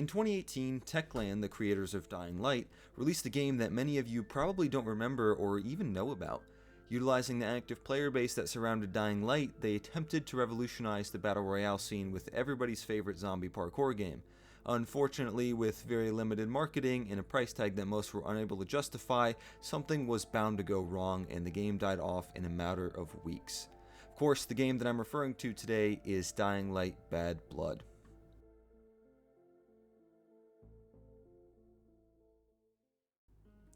In 2018, Techland, the creators of Dying Light, released a game that many of you probably don't remember or even know about. Utilizing the active player base that surrounded Dying Light, they attempted to revolutionize the Battle Royale scene with everybody's favorite zombie parkour game. Unfortunately, with very limited marketing and a price tag that most were unable to justify, something was bound to go wrong and the game died off in a matter of weeks. Of course, the game that I'm referring to today is Dying Light Bad Blood.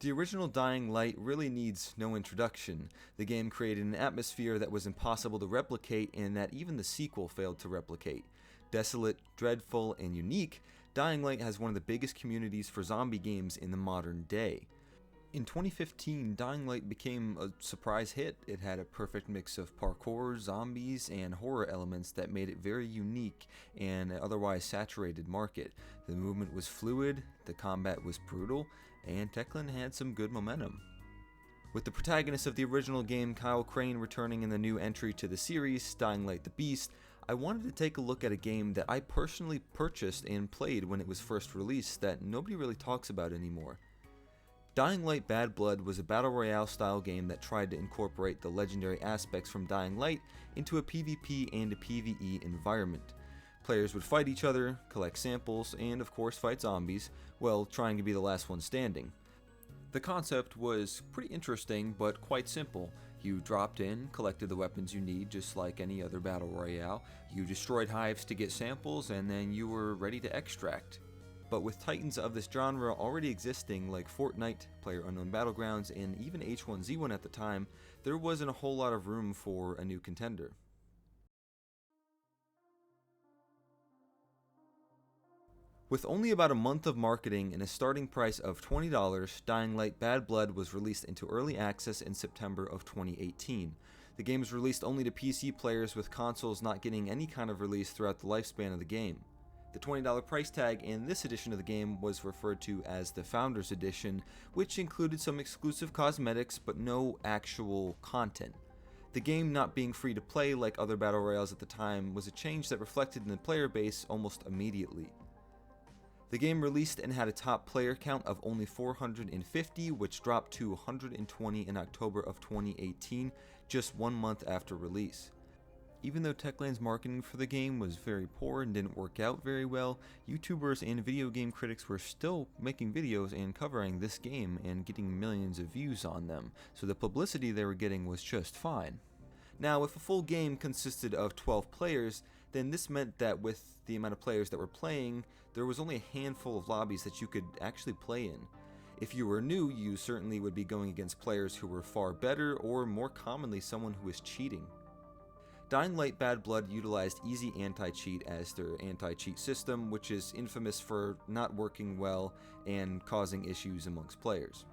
The original Dying Light really needs no introduction. The game created an atmosphere that was impossible to replicate and that even the sequel failed to replicate. Desolate, dreadful, and unique, Dying Light has one of the biggest communities for zombie games in the modern day. In 2015, Dying Light became a surprise hit. It had a perfect mix of parkour, zombies, and horror elements that made it very unique in an otherwise saturated market. The movement was fluid, the combat was brutal, and Techland had some good momentum. With the protagonist of the original game, Kyle Crane, returning in the new entry to the series, Dying Light the Beast, I wanted to take a look at a game that I personally purchased and played when it was first released that nobody really talks about anymore. Dying Light Bad Blood was a battle royale style game that tried to incorporate the legendary aspects from Dying Light into a PvP and a PvE environment. Players would fight each other, collect samples, and of course fight zombies, while trying to be the last one standing. The concept was pretty interesting, but quite simple. You dropped in, collected the weapons you need just like any other battle royale, you destroyed hives to get samples, and then you were ready to extract. But with titans of this genre already existing like Fortnite, PlayerUnknown Battlegrounds, and even H1Z1 at the time, there wasn't a whole lot of room for a new contender. With only about a month of marketing and a starting price of $20, Dying Light Bad Blood was released into early access in September of 2018. The game was released only to PC players, with consoles not getting any kind of release throughout the lifespan of the game. The $20 price tag in this edition of the game was referred to as the Founders Edition, which included some exclusive cosmetics but no actual content. The game not being free to play like other battle royales at the time was a change that reflected in the player base almost immediately. The game released and had a top player count of only 450, which dropped to 120 in October of 2018, just 1 month after release. Even though Techland's marketing for the game was very poor and didn't work out very well, YouTubers and video game critics were still making videos and covering this game and getting millions of views on them, so the publicity they were getting was just fine. Now, if a full game consisted of 12 players, then this meant that with the amount of players that were playing, there was only a handful of lobbies that you could actually play in. If you were new, you certainly would be going against players who were far better, or more commonly someone who was cheating. Dying Light Bad Blood utilized easy anti-cheat as their anti-cheat system, which is infamous for not working well and causing issues amongst players.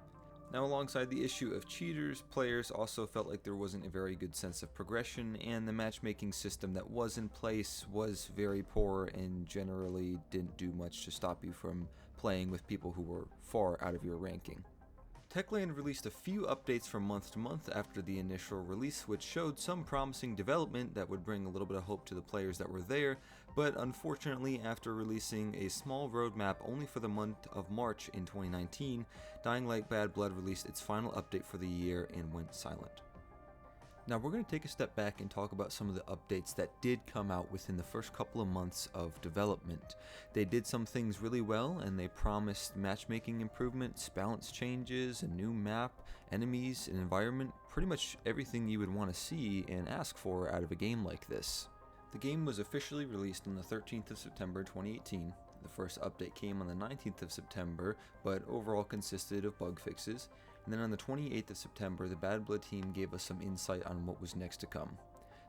Now, alongside the issue of cheaters, players also felt like there wasn't a very good sense of progression, and the matchmaking system that was in place was very poor and generally didn't do much to stop you from playing with people who were far out of your ranking. Techland released a few updates from month to month after the initial release, which showed some promising development that would bring a little bit of hope to the players that were there, but unfortunately, after releasing a small roadmap only for the month of March in 2019, Dying Light Bad Blood released its final update for the year and went silent. Now we're going to take a step back and talk about some of the updates that did come out within the first couple of months of development. They did some things really well, and they promised matchmaking improvements, balance changes, a new map, enemies, an environment, pretty much everything you would want to see and ask for out of a game like this. The game was officially released on the 13th of September 2018. The first update came on the 19th of September, but overall consisted of bug fixes. And then on the 28th of September, the Bad Blood team gave us some insight on what was next to come.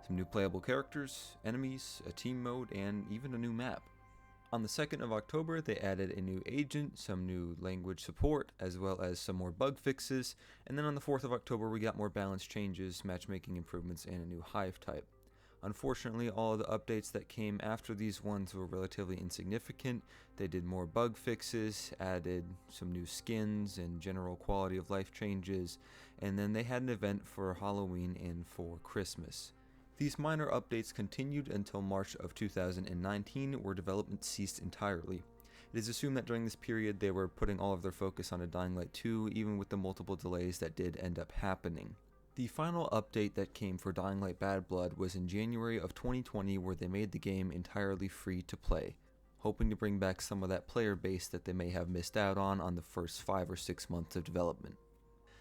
Some new playable characters, enemies, a team mode, and even a new map. On the 2nd of October, they added a new agent, some new language support, as well as some more bug fixes. And then on the 4th of October, we got more balance changes, matchmaking improvements, and a new hive type. Unfortunately, all of the updates that came after these ones were relatively insignificant. They did more bug fixes, added some new skins and general quality of life changes, and then they had an event for Halloween and for Christmas. These minor updates continued until March of 2019, where development ceased entirely. It is assumed that during this period they were putting all of their focus on a Dying Light 2, even with the multiple delays that did end up happening. The final update that came for Dying Light Bad Blood was in January of 2020, where they made the game entirely free to play, hoping to bring back some of that player base that they may have missed out on the first 5 or 6 months of development.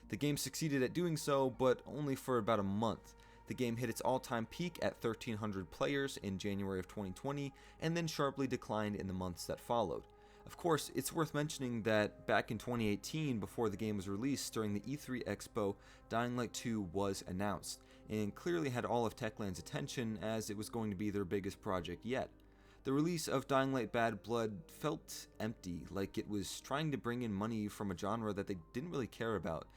The game succeeded at doing so, but only for about a month. The game hit its all-time peak at 1,300 players in January of 2020, and then sharply declined in the months that followed. Of course, it's worth mentioning that back in 2018, before the game was released during the E3 Expo, Dying Light 2 was announced, and clearly had all of Techland's attention as it was going to be their biggest project yet. The release of Dying Light Bad Blood felt empty, like it was trying to bring in money from a genre that they didn't really care about.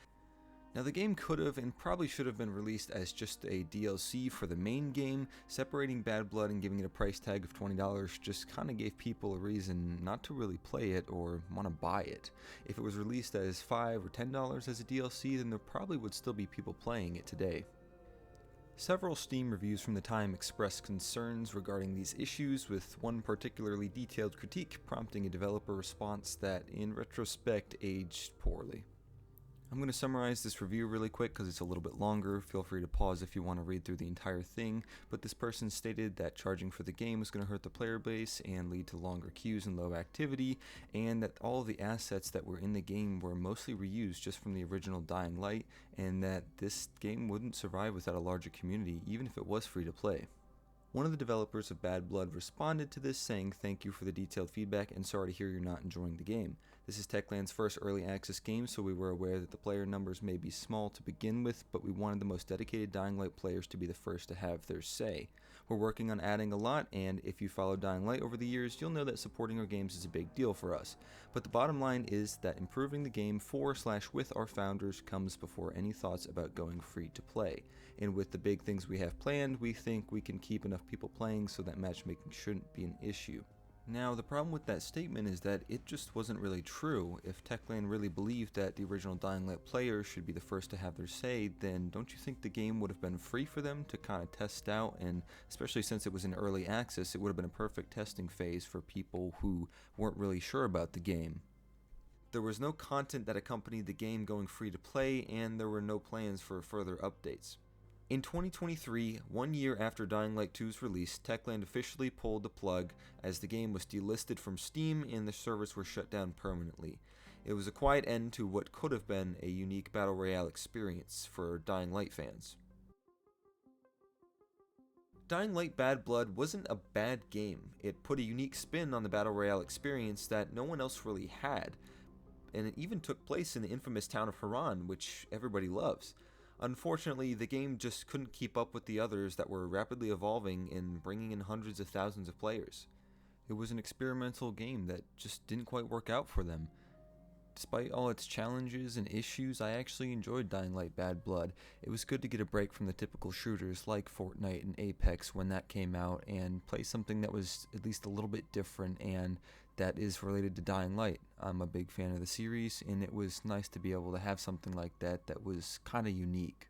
Now, the game could have and probably should have been released as just a DLC for the main game. Separating Bad Blood and giving it a price tag of $20 just kind of gave people a reason not to really play it or want to buy it. If it was released as $5 or $10 as a DLC, then there probably would still be people playing it today. Several Steam reviews from the time expressed concerns regarding these issues, with one particularly detailed critique prompting a developer response that, in retrospect, aged poorly. I'm going to summarize this review really quick because it's a little bit longer. Feel free to pause if you want to read through the entire thing, but this person stated that charging for the game was going to hurt the player base and lead to longer queues and low activity, and that all of the assets that were in the game were mostly reused just from the original Dying Light, and that this game wouldn't survive without a larger community, even if it was free to play. One of the developers of Bad Blood responded to this, saying thank you for the detailed feedback and sorry to hear you're not enjoying the game. This is Techland's first early access game, so we were aware that the player numbers may be small to begin with, but we wanted the most dedicated Dying Light players to be the first to have their say. We're working on adding a lot, and if you follow Dying Light over the years, you'll know that supporting our games is a big deal for us. But the bottom line is that improving the game for/with our founders comes before any thoughts about going free to play. And with the big things we have planned, we think we can keep enough people playing so that matchmaking shouldn't be an issue. Now, the problem with that statement is that it just wasn't really true. If Techland really believed that the original Dying Light players should be the first to have their say, then don't you think the game would have been free for them to kind of test out? And especially since it was in early access, it would have been a perfect testing phase for people who weren't really sure about the game. There was no content that accompanied the game going free to play, and there were no plans for further updates. In 2023, 1 year after Dying Light 2's release, Techland officially pulled the plug as the game was delisted from Steam and the servers were shut down permanently. It was a quiet end to what could have been a unique Battle Royale experience for Dying Light fans. Dying Light Bad Blood wasn't a bad game. It put a unique spin on the Battle Royale experience that no one else really had, and it even took place in the infamous town of Harran, which everybody loves. Unfortunately, the game just couldn't keep up with the others that were rapidly evolving and bringing in hundreds of thousands of players. It was an experimental game that just didn't quite work out for them. Despite all its challenges and issues, I actually enjoyed Dying Light Bad Blood. It was good to get a break from the typical shooters like Fortnite and Apex when that came out and play something that was at least a little bit different and that is related to Dying Light. I'm a big fan of the series, and it was nice to be able to have something like that that was kind of unique.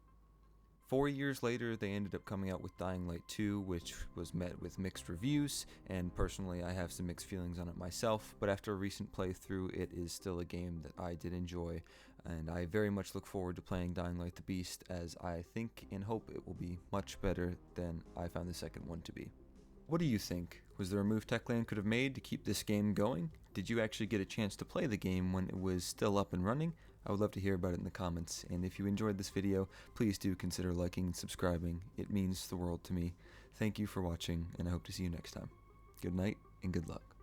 4 years later, they ended up coming out with Dying Light 2, which was met with mixed reviews, and personally I have some mixed feelings on it myself, but after a recent playthrough, it is still a game that I did enjoy, and I very much look forward to playing Dying Light the Beast, as I think and hope it will be much better than I found the second one to be. What do you think? Was there a move Techland could have made to keep this game going? Did you actually get a chance to play the game when it was still up and running? I would love to hear about it in the comments, and if you enjoyed this video, please do consider liking and subscribing. It means the world to me. Thank you for watching, and I hope to see you next time. Good night, and good luck.